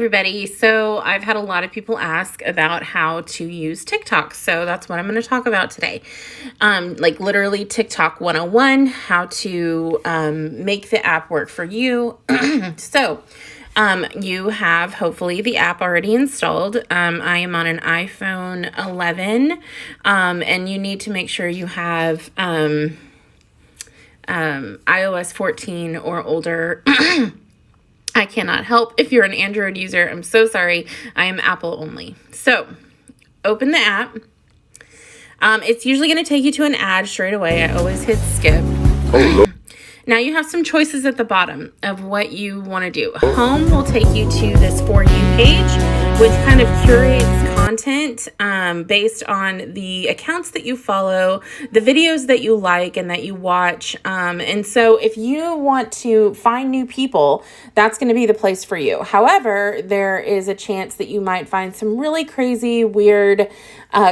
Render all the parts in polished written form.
everybody. So I've had a lot of people ask about how to use TikTok. So that's what I'm going to talk about today. Like literally TikTok 101, how to make the app work for you. So you have hopefully the app already installed. I am on an iPhone 11, and you need to make sure you have iOS 14 or older. I cannot help if you're an Android user. I'm so sorry. I am Apple only. So open the app. It's usually going to take you to an ad straight away. I always hit skip. Now you have some choices at the bottom of what you want to do. Home will take you to this For You page, which kind of curates content based on the accounts that you follow, the videos that you like and that you watch. And so if you want to find new people, that's going to be the place for you. However, there is a chance that you might find some really crazy, weird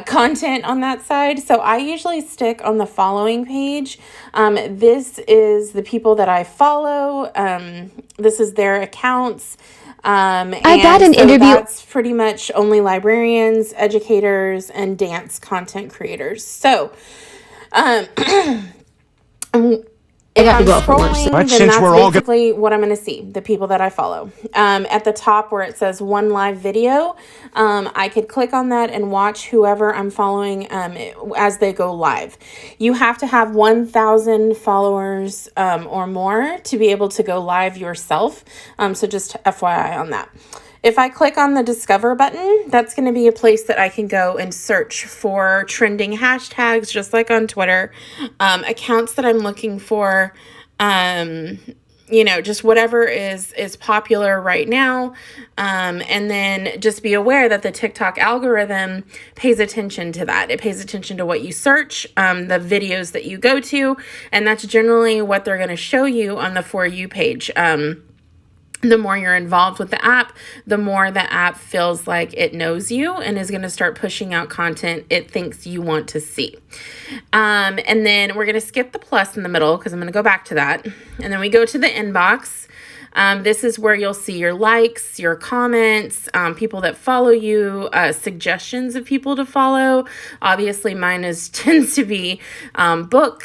content on that side. So I usually stick on the following page. This is the people that I follow. This is their accounts. I got an interview. That's pretty much only librarians, educators, and dance content creators. So, if I'm scrolling, then that's basically what I'm going to see, the people that I follow. At the top where it says one live video, I could click on that and watch whoever I'm following as they go live. You have to have 1,000 followers or more to be able to go live yourself. So just FYI on that. If I click on the Discover button, that's going to be a place that I can go and search for trending hashtags, just like on Twitter, accounts that I'm looking for, just whatever is popular right now. And then just be aware that the TikTok algorithm pays attention to that. It pays attention to what you search, the videos that you go to, and that's generally what they're going to show you on the For You page. The more you're involved with the app, the more the app feels like it knows you and is going to start pushing out content it thinks you want to see. And then we're going to skip the plus in the middle because I'm going to go back to that. And then we go to the inbox. This is where you'll see your likes, your comments, people that follow you, suggestions of people to follow. Obviously, mine tends to be book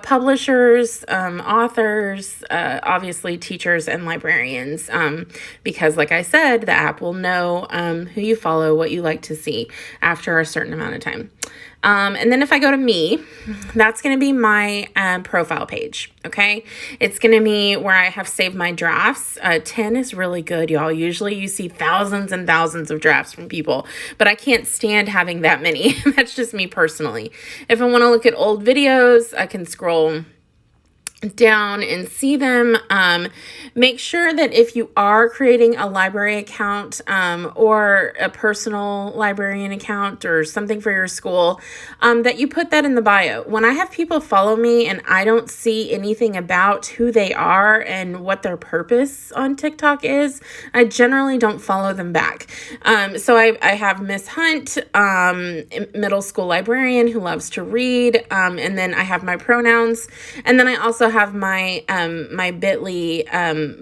publishers, authors, obviously teachers and librarians, because like I said, the app will know who you follow, what you like to see after a certain amount of time. And then if I go to me, that's going to be my profile page, okay? It's going to be where I have saved my drafts. 10 is really good, y'all. Usually you see thousands and thousands of drafts from people, but I can't stand having that many. That's just me personally. If I want to look at old videos, I can scroll down and see them. Make sure that if you are creating a library account or a personal librarian account or something for your school, that you put that in the bio. When I have people follow me and I don't see anything about who they are and what their purpose on TikTok is, I generally don't follow them back. So I have Miss Hunt, middle school librarian who loves to read, and then I have my pronouns, and then I also have my my bit.ly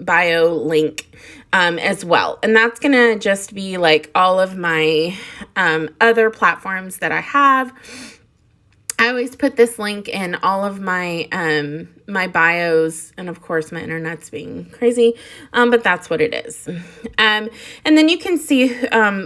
bio link as well. And that's going to just be like all of my other platforms that I have. I always put this link in all of my my bios, and of course my internet's being crazy, but that's what it is. And then you can see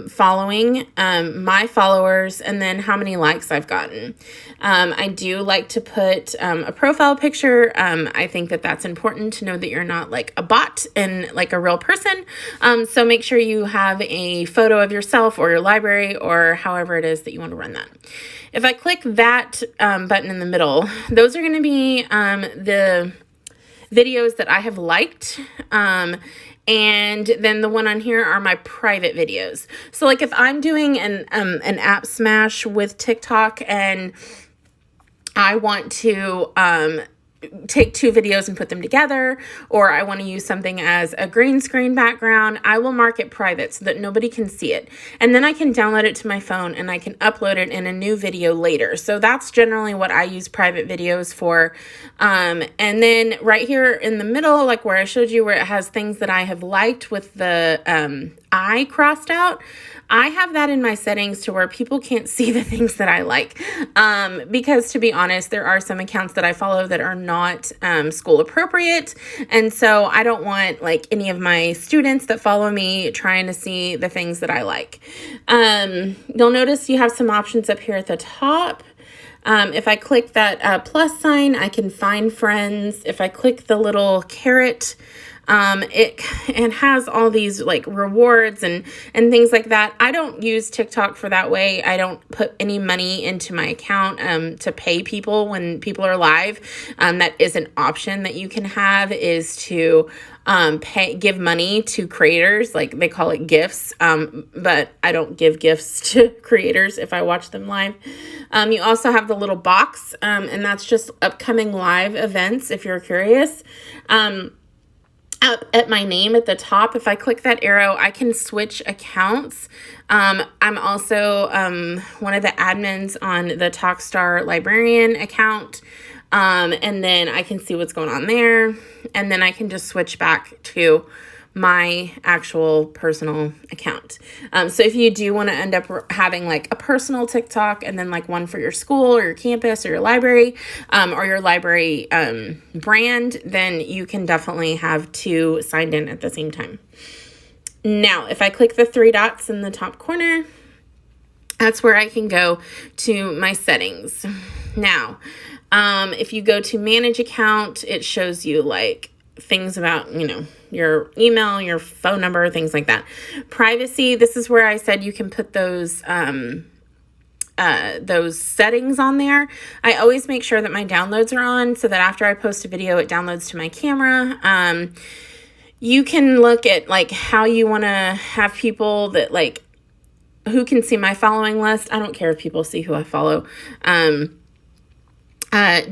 following my followers and then how many likes I've gotten. I do like to put a profile picture. I think that that's important to know that you're not like a bot and like a real person. So make sure you have a photo of yourself or your library or however it is that you want to run that. If I click that button in the middle, those are going to be the videos that I have liked. And then the one on here are my private videos. So like if I'm doing an app smash with TikTok and I want to take two videos and put them together, or I want to use something as a green screen background, I will mark it private so that nobody can see it. And then I can download it to my phone and I can upload it in a new video later. So that's generally what I use private videos for. And then right here in the middle, like where I showed you where it has things that I have liked with the I crossed out, I have that in my settings to where people can't see the things that I like. Because to be honest, there are some accounts that I follow that are not school appropriate. And so I don't want like any of my students that follow me trying to see the things that I like. You'll notice you have some options up here at the top. If I click that plus sign, I can find friends. If I click the little caret, it has all these like rewards and things like that. I don't use TikTok for that way. I don't put any money into my account to pay people when people are live. That is an option that you can have, is to give money to creators, like they call it gifts. But I don't give gifts to creators if I watch them live. You also have the little box, and that's just upcoming live events if you're curious. Up at my name at the top, if I click that arrow, I can switch accounts. I'm also one of the admins on the Talkstar Librarian account. And then I can see what's going on there. And then I can just switch back to my actual personal account. So if you do want to end up having like a personal TikTok and then like one for your school or your campus or your library brand, then you can definitely have two signed in at the same time. Now, if I click the three dots in the top corner, that's where I can go to my settings. Now, if you go to manage account, it shows you like things about, your email, your phone number, things like that. Privacy, this is where I said you can put those settings on there. I always make sure that my downloads are on so that after I post a video, it downloads to my camera. You can look at like how you want to have people that like, who can see my following list. I don't care if people see who I follow.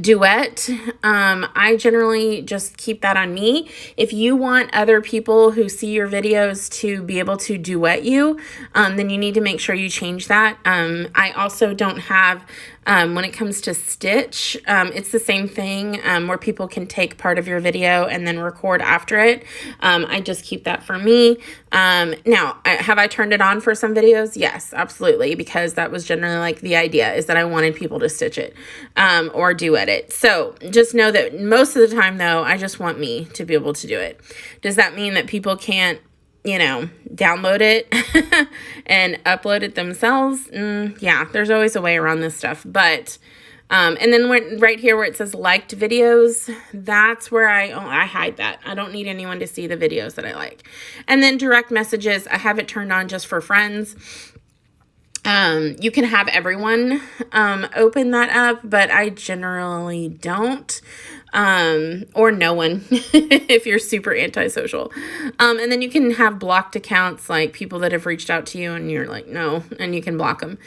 Duet. I generally just keep that on me. If you want other people who see your videos to be able to duet you, then you need to make sure you change that. I also don't have, when it comes to Stitch, it's the same thing, where people can take part of your video and then record after it. I just keep that for me. Now, have I turned it on for some videos? Yes, absolutely. Because that was generally like the idea, is that I wanted people to stitch it, or duet it. So just know that most of the time though, I just want me to be able to do it. Does that mean that people can't, download it and upload it themselves? Yeah, there's always a way around this stuff. But, and then right here where it says liked videos, that's where I hide that. I don't need anyone to see the videos that I like. And then direct messages, I have it turned on just for friends. You can have everyone open that up, but I generally don't. Or no one if you're super antisocial. And then you can have blocked accounts, like people that have reached out to you and you're like, no, and you can block them.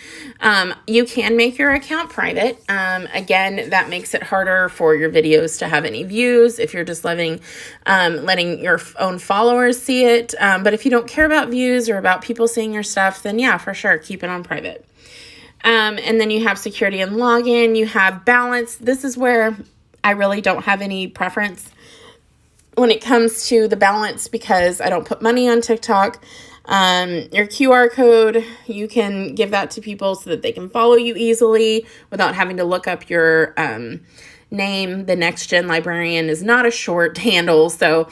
You can make your account private. Again, that makes it harder for your videos to have any views if you're just letting your own followers see it. But if you don't care about views or about people seeing your stuff, then yeah, for sure, keep it on private. And then you have security and login. You have balance. This is where I really don't have any preference when it comes to the balance, because I don't put money on TikTok. Your QR code, you can give that to people so that they can follow you easily without having to look up your name. The Next Gen Librarian is not a short handle, so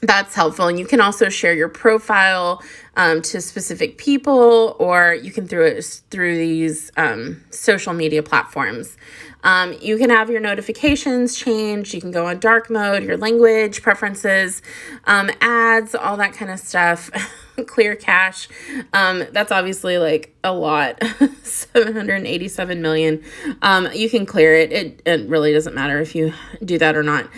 that's helpful. And you can also share your profile to specific people, or you can through these social media platforms. You can have your notifications changed. You can go on dark mode, your language preferences, ads, all that kind of stuff. Clear cache. That's obviously like a lot, 787 million. You can clear it. It really doesn't matter if you do that or not.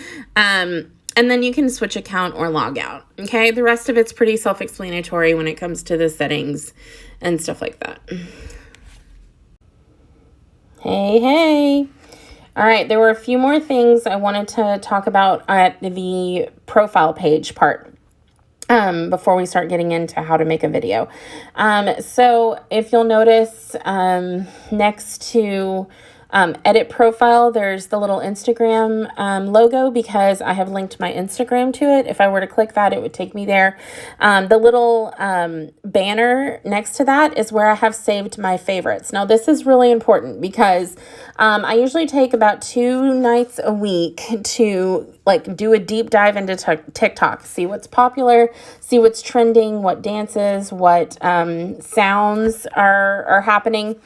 And then you can switch account or log out. Okay. The rest of it's pretty self-explanatory when it comes to the settings and stuff like that. Hey. All right. There were a few more things I wanted to talk about at the profile page part, before we start getting into how to make a video. So if you'll notice, next to edit profile, there's the little Instagram logo, because I have linked my Instagram to it. If I were to click that, it would take me there. The little banner next to that is where I have saved my favorites. Now, this is really important because I usually take about 2 nights a week to like do a deep dive into TikTok, see what's popular, see what's trending, what dances, what sounds are happening.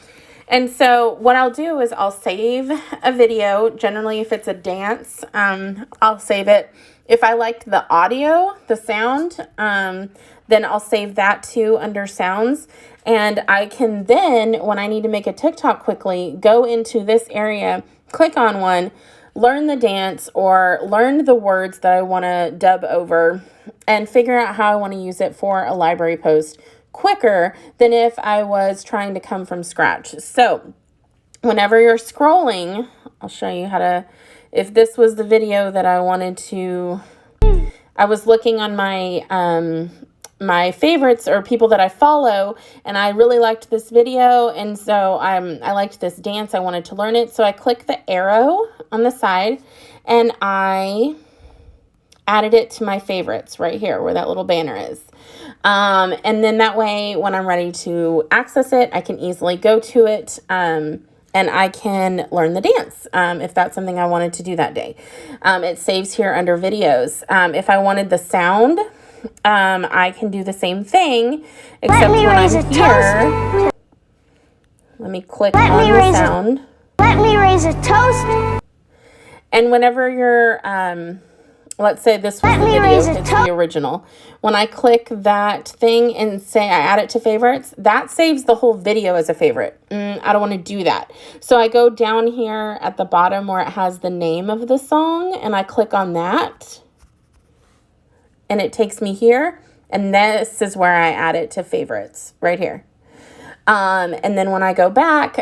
And so what I'll do is I'll save a video. Generally, if it's a dance, I'll save it. If I like the audio, the sound, then I'll save that too under sounds. And I can then, when I need to make a TikTok quickly, go into this area, click on one, learn the dance or learn the words that I want to dub over, and figure out how I want to use it for a library post quicker than if I was trying to come from scratch. So whenever you're scrolling, I'll show you how to, if this was the video that I wanted to, I was looking on my my favorites or people that I follow, and I really liked this video, and so I liked this dance, I wanted to learn it. So I click the arrow on the side and I added it to my favorites right here where that little banner is. And then that way, when I'm ready to access it, I can easily go to it, and I can learn the dance, if that's something I wanted to do that day. It saves here under videos. If I wanted the sound, I can do the same thing, except when I'm here, let me click on the sound. Let me raise a toast. And whenever you're, let's say this was the video, it's the original. When I click that thing and say I add it to favorites, that saves the whole video as a favorite. I don't want to do that. So I go down here at the bottom where it has the name of the song, and I click on that. And it takes me here. And this is where I add it to favorites, right here. And then when I go back,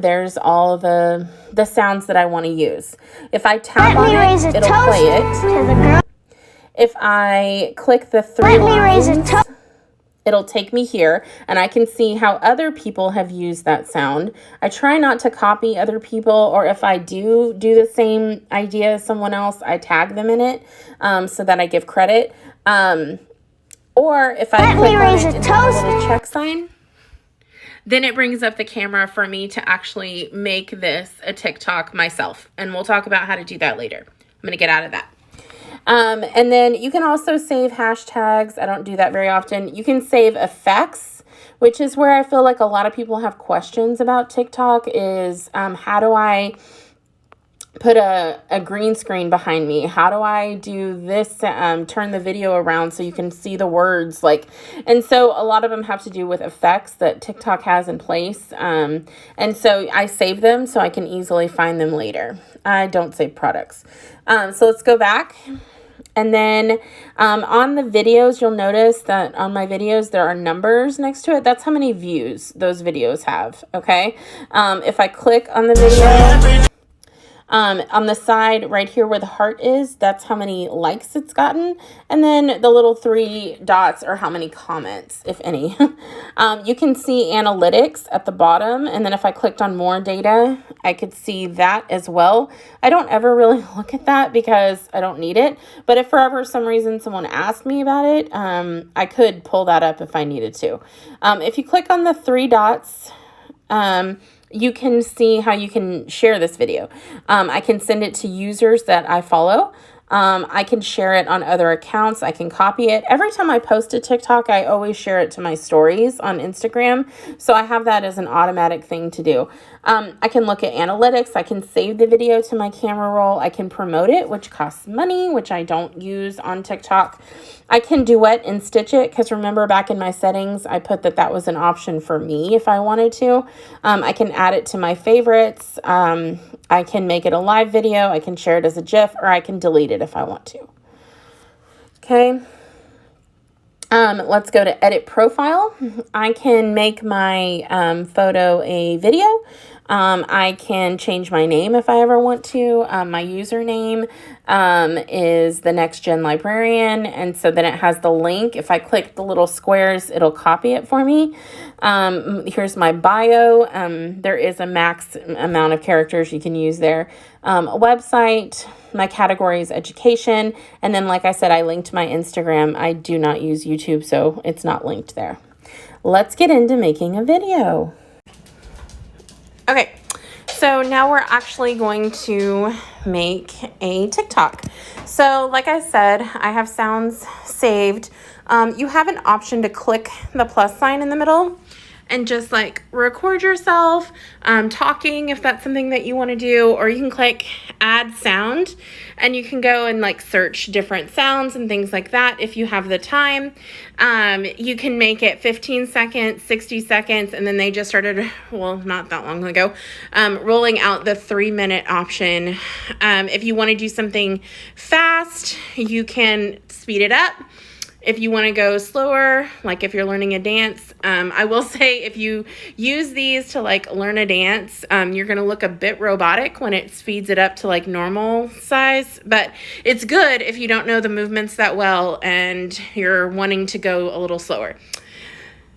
there's all the sounds that I want to use. If I tap on it, it'll play it. If I click the 3 lines, it'll take me here, and I can see how other people have used that sound. I try not to copy other people, or if I do the same idea as someone else, I tag them in it, so that I give credit. Or if I click on it and the little check sign, then it brings up the camera for me to actually make this a TikTok myself. And we'll talk about how to do that later. I'm going to get out of that. And then you can also save hashtags. I don't do that very often. You can save effects, which is where I feel like a lot of people have questions about TikTok is, how do I put a green screen behind me? How do I do this, turn the video around so you can see the words? And so a lot of them have to do with effects that TikTok has in place. And so I save them so I can easily find them later. I don't save products. So let's go back. And then on the videos, you'll notice that on my videos, there are numbers next to it. That's how many views those videos have, okay? If I click on the video, on the side right here where the heart is, that's how many likes it's gotten. And then the little 3 dots are how many comments, if any. You can see analytics at the bottom. And then if I clicked on more data, I could see that as well. I don't ever really look at that because I don't need it. But if for ever some reason someone asked me about it, I could pull that up if I needed to. If you click on the 3 dots, you can see how you can share this video. I can send it to users that I follow. I can share it on other accounts. I can copy it. Every time I post a TikTok, I always share it to my stories on Instagram. So I have that as an automatic thing to do. I can look at analytics. I can save the video to my camera roll. I can promote it, which costs money, which I don't use on TikTok. I can duet and stitch it because remember back in my settings, I put that was an option for me if I wanted to. I can add it to my favorites. I can make it a live video. I can share it as a GIF, or I can delete it if I want to. Okay. Let's go to edit profile. I can make my photo a video. I can change my name if I ever want to. My username is the Next Gen Librarian, and so then it has the link. If I click the little squares, it'll copy it for me. Here's my bio. There is a max amount of characters you can use there. A website. My category is education. And then, like I said, I linked my Instagram. I do not use YouTube, so it's not linked there. Let's get into making a video. Okay, so now we're actually going to make a TikTok. So like I said, I have sounds saved. You have an option to click the plus sign in the middle and just like record yourself talking if that's something that you want to do, or you can click add sound and you can go and like search different sounds and things like that if you have the time. You can make it 15 seconds, 60 seconds, and then they just started, well, not that long ago, rolling out the 3-minute option. If you want to do something fast, you can speed it up. If you want to go slower, like if you're learning a dance, I will say if you use these to like learn a dance, you're going to look a bit robotic when it speeds it up to like normal size, but it's good if you don't know the movements that well and you're wanting to go a little slower.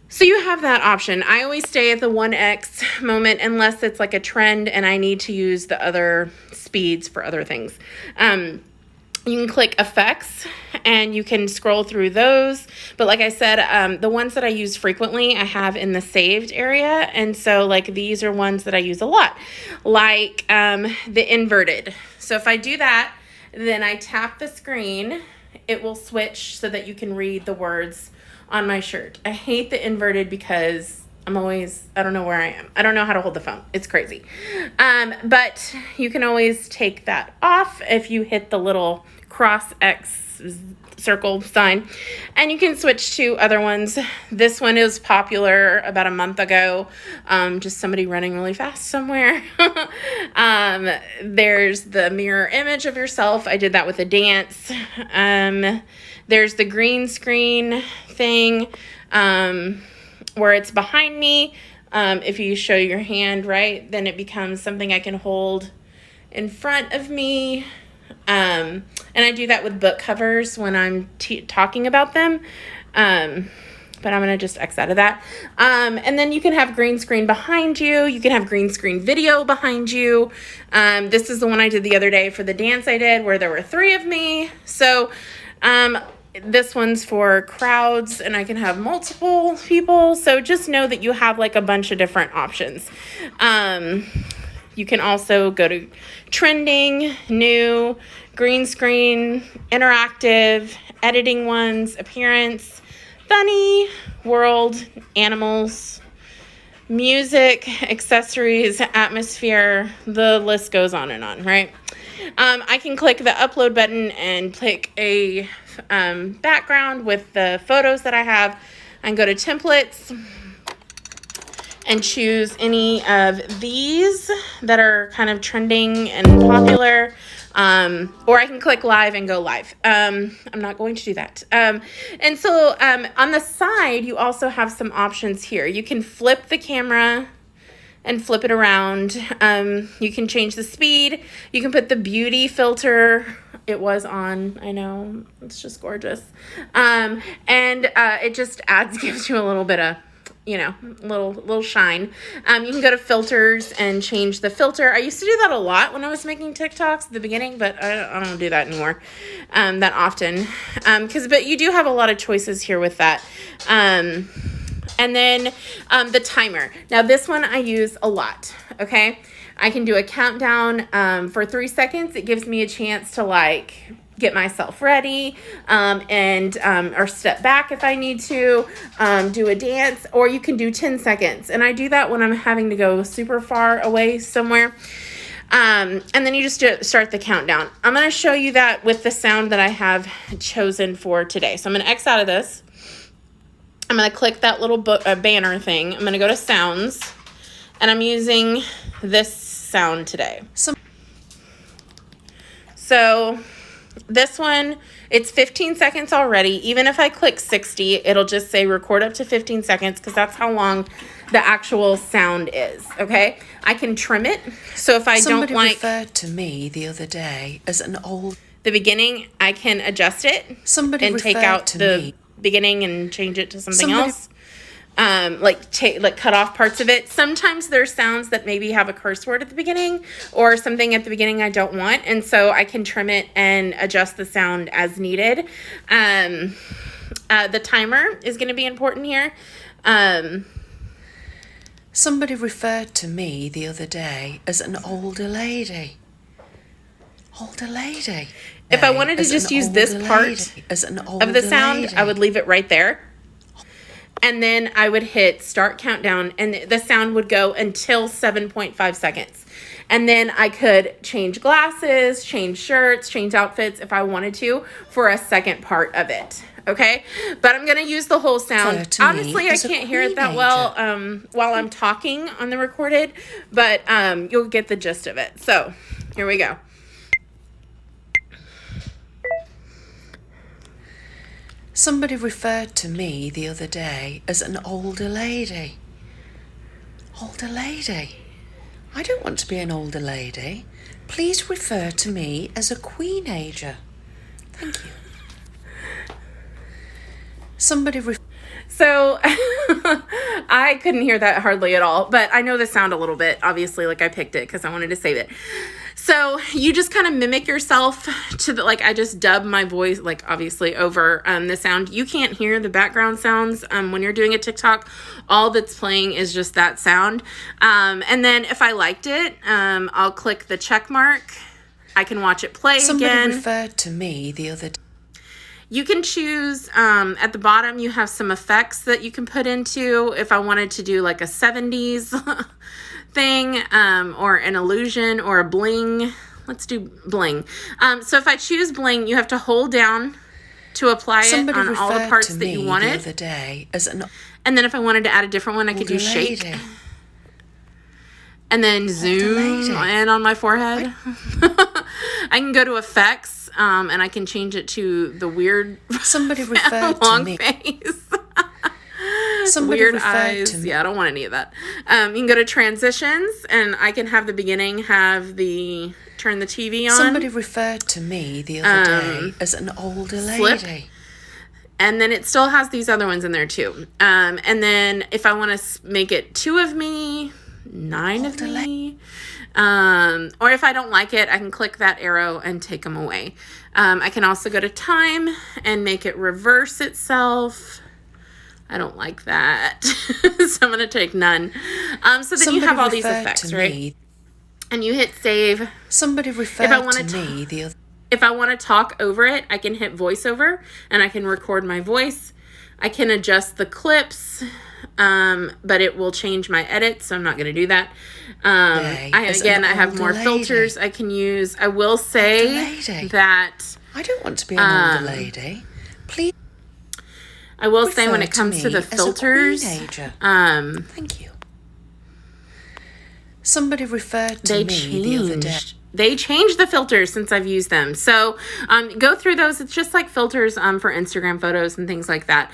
So you have that option. I always stay at the 1x moment unless it's like a trend and I need to use the other speeds for other things. You can click effects and you can scroll through those. But like I said, the ones that I use frequently, I have in the saved area. And so like these are ones that I use a lot, like the inverted. So if I do that, then I tap the screen, it will switch so that you can read the words on my shirt. I hate the inverted because I don't know where I am. I don't know how to hold the phone. It's crazy. But you can always take that off if you hit the little cross X circle sign, and you can switch to other ones. This one is popular about a month ago. Just somebody running really fast somewhere. There's the mirror image of yourself. I did that with a dance. There's the green screen thing, where it's behind me. If you show your hand, right, then it becomes something I can hold in front of me. And I do that with book covers when I'm talking about them. But I'm going to just X out of that. And then you can have green screen behind you. You can have green screen video behind you. This is the one I did the other day for the dance I did where there were 3 of me. So, this one's for crowds and I can have multiple people. So just know that you have like a bunch of different options. You can also go to trending, new, green screen, interactive, editing ones, appearance, funny, world, animals, music, accessories, atmosphere, the list goes on and on, right? I can click the upload button and pick a background with the photos that I have. I can go to templates and choose any of these that are kind of trending and popular. Or I can click live and go live. I'm not going to do that. And so on the side, you also have some options here. You can flip the camera and flip it around. You can change the speed. You can put the beauty filter. It was on, I know, it's just gorgeous. And it just gives you a little bit of, little shine. You can go to filters and change the filter. I used to do that a lot when I was making TikToks at the beginning, but I don't do that anymore that often. But you do have a lot of choices here with that. And then the timer. Now this one I use a lot, okay? I can do a countdown for 3 seconds. It gives me a chance to like get myself ready or step back if I need to, do a dance, or you can do 10 seconds. And I do that when I'm having to go super far away somewhere. And then you just start the countdown. I'm going to show you that with the sound that I have chosen for today. So I'm going to X out of this. I'm going to click that little banner thing. I'm going to go to sounds, and I'm using this sound today. So This one, it's 15 seconds already. Even if I click 60, it'll just say record up to 15 seconds because that's how long the actual sound is, okay? I can trim it. So if I Somebody don't like referred to me the other day as an old... the beginning, I can adjust it Somebody and take referred out to the me. beginning and change it to something Somebody- else. Like cut off parts of it. Sometimes there's sounds that maybe have a curse word at the beginning or something at the beginning I don't want, and so I can trim it and adjust the sound as needed. The timer is going to be important here. Somebody referred to me the other day as an older lady. Older lady. If I wanted to As just an use this older part lady. As an of older the sound, lady. I would leave it right there. And then I would hit start countdown, and the sound would go until 7.5 seconds. And then I could change glasses, change shirts, change outfits if I wanted to for a second part of it. Okay? But I'm going to use the whole sound. To me Honestly, I as a can't hear it that well while I'm talking on the recorded, but you'll get the gist of it. So here we go. Somebody referred to me the other day as an older lady. Older lady. I don't want to be an older lady. Please refer to me as a queenager. Thank you. Somebody So I couldn't hear that hardly at all, but I know the sound a little bit, obviously, like I picked it because I wanted to save it. So you just kind of mimic yourself to the, like, I just dub my voice, like, obviously over the sound. You can't hear the background sounds when you're doing a TikTok. All that's playing is just that sound. And then if I liked it, I'll click the check mark. I can watch it play Somebody again. referred to me the other day. You can choose, at the bottom, you have some effects that you can put into. If I wanted to do like a 70s thing, or an illusion or a bling, let's do bling. So if I choose bling, you have to hold down to apply Somebody it on all the referred parts to that you me wanted. the other day as an And then if I wanted to add a different one, I could do older shake. lady. And then zoom in on my forehead. I can go to effects, and I can change it to the weird Somebody referred to long me. face. Somebody Weird referred eyes. to me. Yeah, I don't want any of that. You can go to transitions, and I can have the beginning have the turn the TV on. Somebody referred to me the other day as an older flip. lady. And then it still has these other ones in there too. And then if I want to make it 2 of me, 9 of me, or if I don't like it, I can click that arrow and take them away. I can also go to time and make it reverse itself. I don't like that. So I'm going to take none. So then you have all these effects, right? And you hit save. Somebody referred to me the other. If I want to talk over it, I can hit voiceover and I can record my voice. I can adjust the clips, but it will change my edit, so I'm not going to do that. I have more filters I can use. I will say that I don't want to be an older lady. Please. I will say when it comes to the filters, thank you. Somebody referred to me the other day. They changed the filters since I've used them. So go through those. It's just like filters for Instagram photos and things like that.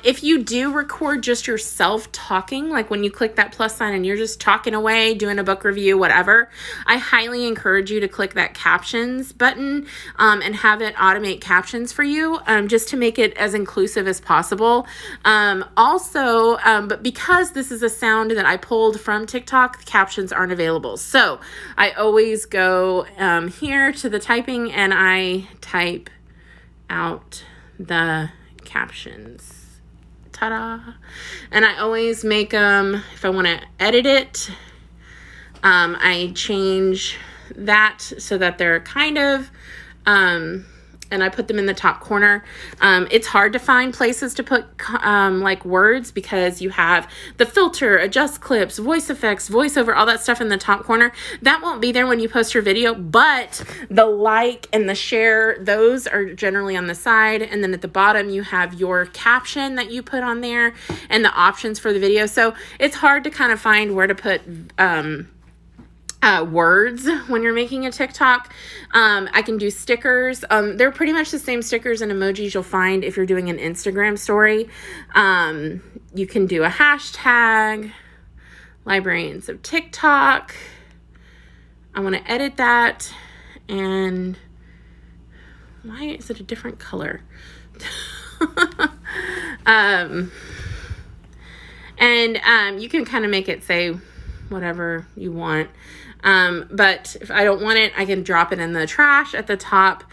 If you do record just yourself talking, like when you click that plus sign and you're just talking away, doing a book review, whatever, I highly encourage you to click that captions button and have it automate captions for you, just to make it as inclusive as possible. But because this is a sound that I pulled from TikTok, the captions aren't available. So I always go here to the typing and I type out the captions. Ta-da! And I always make them, if I want to edit it, I change that so that they're kind of, and I put them in the top corner. It's hard to find places to put like words because you have the filter, adjust clips, voice effects, voiceover, all that stuff in the top corner. That won't be there when you post your video, but the like and the share, those are generally on the side. And then at the bottom, you have your caption that you put on there and the options for the video. So it's hard to kind of find where to put words when you're making a TikTok. I can do stickers. They're pretty much the same stickers and emojis you'll find if you're doing an Instagram story. You can do a hashtag, librarians of TikTok. I want to edit that. And why is it a different color? You can kind of make it say whatever you want. But if I don't want it, I can drop it in the trash at the top.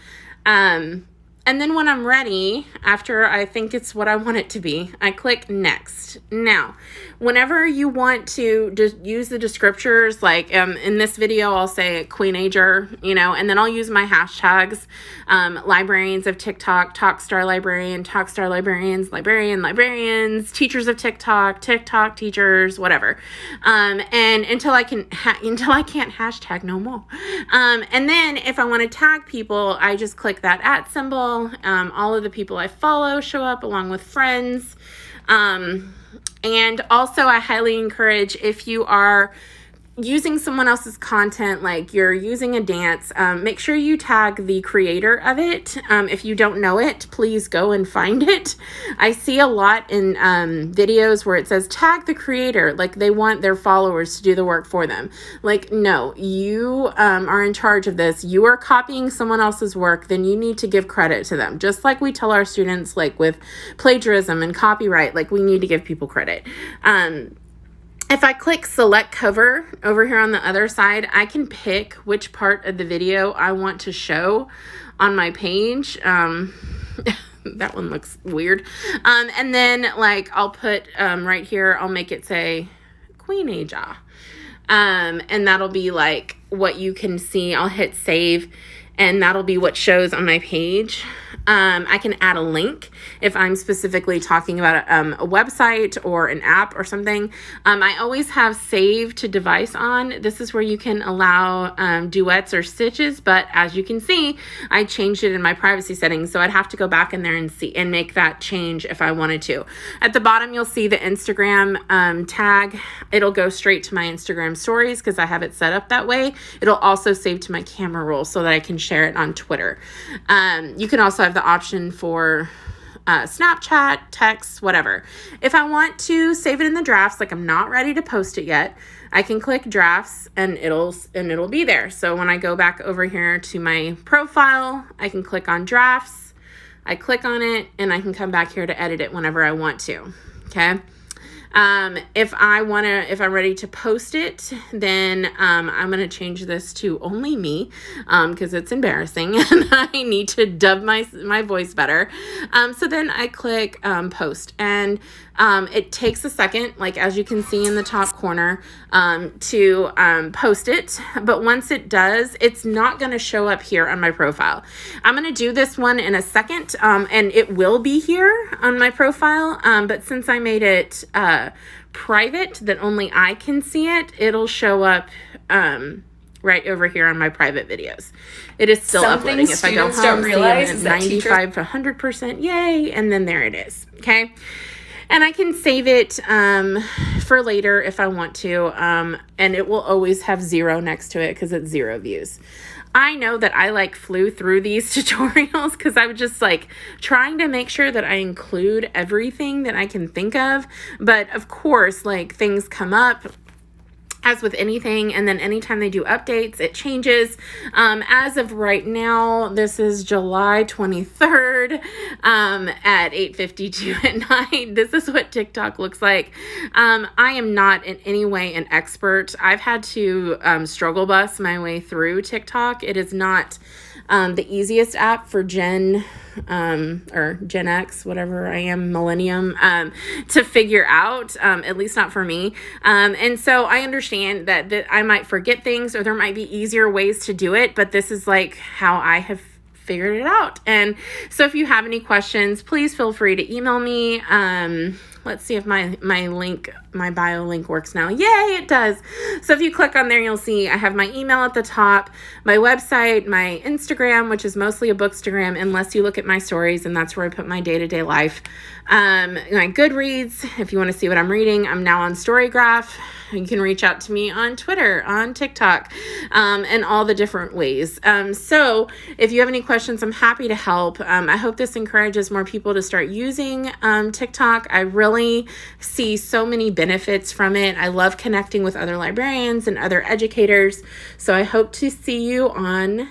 And then when I'm ready, after I think it's what I want it to be, I click next. Now, whenever you want to use the descriptors, like in this video, I'll say Queenager, and then I'll use my hashtags, librarians of TikTok, Talkstar Librarian, Talkstar Librarians, librarians, teachers of TikTok, TikTok teachers, whatever. And until I can't hashtag no more. And then if I want to tag people, I just click that @ symbol. All of the people I follow show up along with friends. And also I highly encourage, if you are using someone else's content, like you're using a dance, make sure you tag the creator of it. If you don't know it, please go and find it. I see a lot in videos where it says tag the creator, like they want their followers to do the work for them. Like, no, you are in charge of this. You are copying someone else's work, then you need to give credit to them. Just like we tell our students, like with plagiarism and copyright, like we need to give people credit. If I click select cover over here on the other side, I can pick which part of the video I want to show on my page. That one looks weird. And then like I'll put right here, I'll make it say Queenager. And that'll be like what you can see. I'll hit save and that'll be what shows on my page. I can add a link if I'm specifically talking about a website or an app or something. I always have save to device on. This is where you can allow duets or stitches, but as you can see, I changed it in my privacy settings, so I'd have to go back in there and see and make that change if I wanted to. At the bottom, you'll see the Instagram tag. It'll go straight to my Instagram stories because I have it set up that way. It'll also save to my camera roll so that I can share it on Twitter. You can also have the option for Snapchat, text, whatever. If I want to save it in the drafts, like I'm not ready to post it yet, I can click drafts and it'll be there. So when I go back over here to my profile, I can click on drafts. I click on it and I can come back here to edit it whenever I want to. Okay. If I'm ready to post it, then I'm going to change this to only me because it's embarrassing and I need to dub my voice better. So then I click post and it takes a second, like as you can see in the top corner, to post it. But once it does, it's not going to show up here on my profile. I'm going to do this one in a second and it will be here on my profile. But since I made it private that only I can see it, it'll show up right over here on my private videos. It is still uploading. If I go home, see it at 95 to 100%, yay, and then there it is. Okay. And I can save it for later if I want to, and it will always have 0 next to it because it's 0 views. I know that I flew through these tutorials because I was just trying to make sure that I include everything that I can think of. But of course, things come up as with anything, and then anytime they do updates, it changes. As of right now, this is July 23rd at 8:52 at night. This is what TikTok looks like. I am not in any way an expert. I've had to struggle bus my way through TikTok. It is not the easiest app for Gen X, whatever I am, millennium, to figure out, at least not for me. And so I understand that I might forget things or there might be easier ways to do it, but this is how I have figured it out. And so if you have any questions, please feel free to email me. Let's see if my bio link works now. Yay, it does. So if you click on there, you'll see I have my email at the top, my website, my Instagram, which is mostly a bookstagram, unless you look at my stories, and that's where I put my day-to-day life. My Goodreads, if you want to see what I'm reading. I'm now on Storygraph. You can reach out to me on Twitter, on TikTok, and all the different ways. So if you have any questions, I'm happy to help. I hope this encourages more people to start using TikTok. I really see so many benefits from it. I love connecting with other librarians and other educators. So I hope to see you on